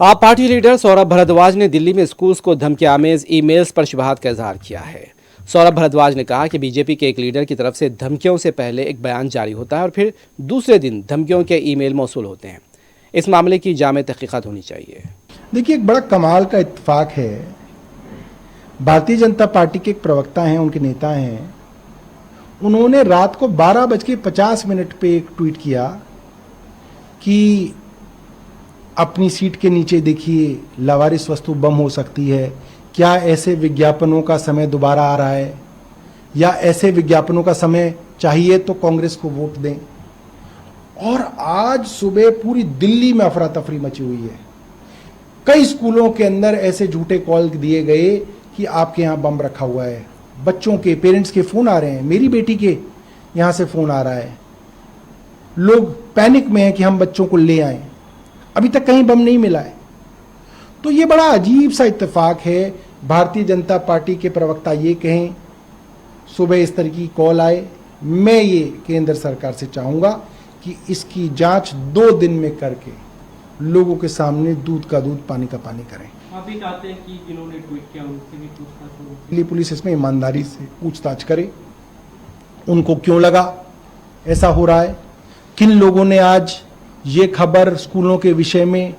आप party leader Saurabh Bhardwaj ने दिल्ली में स्कूल्स को धमकीआमेज ईमेल्स पर शुबहात का इजहार किया है। सौरभ भारद्वाज ने कहा कि बीजेपी के एक लीडर की तरफ से धमकियों से पहले एक बयान जारी होता है और फिर दूसरे दिन धमकियों के ईमेल मौसूल होते हैं। इस मामले की जामे तहकीकात होनी चाहिए। देखिए, एक बड़ा कमाल का इत्तेफाक है। भारतीय जनता पार्टी के एक प्रवक्ता हैं, उनके नेता हैं, उन्होंने रात को 12:50 पे एक ट्वीट किया कि अपनी सीट के नीचे देखिए, लावारिस वस्तु बम हो सकती है। क्या ऐसे विज्ञापनों का समय दोबारा आ रहा है, या ऐसे विज्ञापनों का समय चाहिए तो कांग्रेस को वोट दें। और आज सुबह पूरी दिल्ली में अफरा तफरी मची हुई है। कई स्कूलों के अंदर ऐसे झूठे कॉल दिए गए कि आपके यहाँ बम रखा हुआ है। बच्चों के पेरेंट्स के फोन आ रहे हैं, मेरी बेटी के यहाँ से फोन आ रहा है। लोग पैनिक में हैं कि हम बच्चों को ले आएं। अभी तक कहीं बम नहीं मिला है। तो ये बड़ा अजीब सा इत्तेफाक है। भारतीय जनता पार्टी के प्रवक्ता ये कहें, सुबह इस तरह की कॉल आए। मैं ये केंद्र सरकार से चाहूंगा कि इसकी जांच 2 दिन में करके लोगों के सामने दूध का दूध पानी का पानी करें। आप भी चाहते हैं कि जिन्होंने ट्वीट किया उनसे भी पूछताछ हो। दिल्ली पुलिस इसमें ईमानदारी से पूछताछ करे, उनको क्यों लगा ऐसा हो रहा है, किन लोगों ने आज ये खबर स्कूलों के विषय में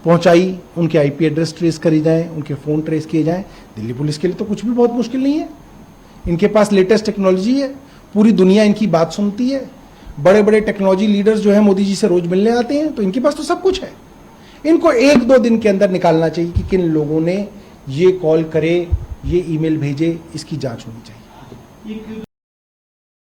पहुंचाई, उनके आईपी एड्रेस ट्रेस करी जाए, उनके फ़ोन ट्रेस किए जाएं। दिल्ली पुलिस के लिए तो कुछ भी बहुत मुश्किल नहीं है। इनके पास लेटेस्ट टेक्नोलॉजी है, पूरी दुनिया इनकी बात सुनती है। बड़े बड़े टेक्नोलॉजी लीडर्स जो हैं मोदी जी से रोज मिलने आते हैं, तो इनके पास तो सब कुछ है। इनको 1-2 दिन के अंदर निकालना चाहिए कि किन लोगों ने ये कॉल करे, ये ईमेल भेजे, इसकी जांच होनी चाहिए।